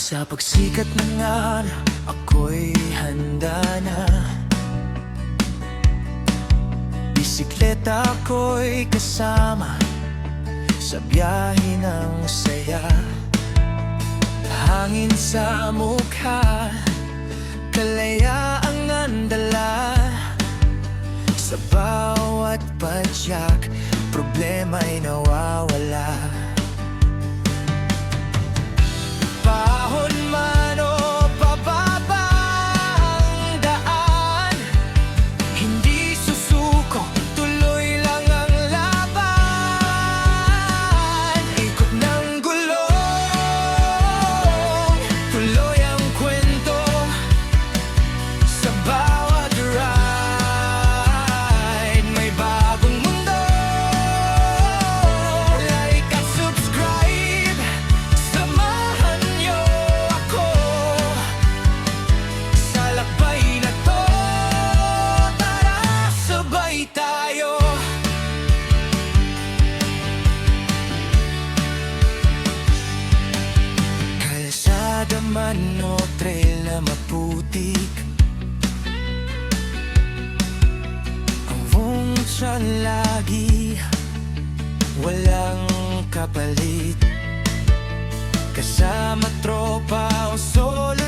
Sa pagsikat ng araw, ako'y handa na. Bisikleta ko'y kasama sa biyahe ng saya. Hangin sa mukha, kalayaang andala. Sa bawat padyak, problema'y nawawala. Pahon man o pababa ang daan, hindi susuko, tuloy lang ang laban. Ikot ng gulong, tuloy ang kwento sa bawat ride. May bagong mundo, like at subscribe. Samahan niyo ako sa lakbay na to. Tara, sabay tayo. Kalsada man o trail na maputik, ang function lagi walang kapalit. Kasama tropa o solo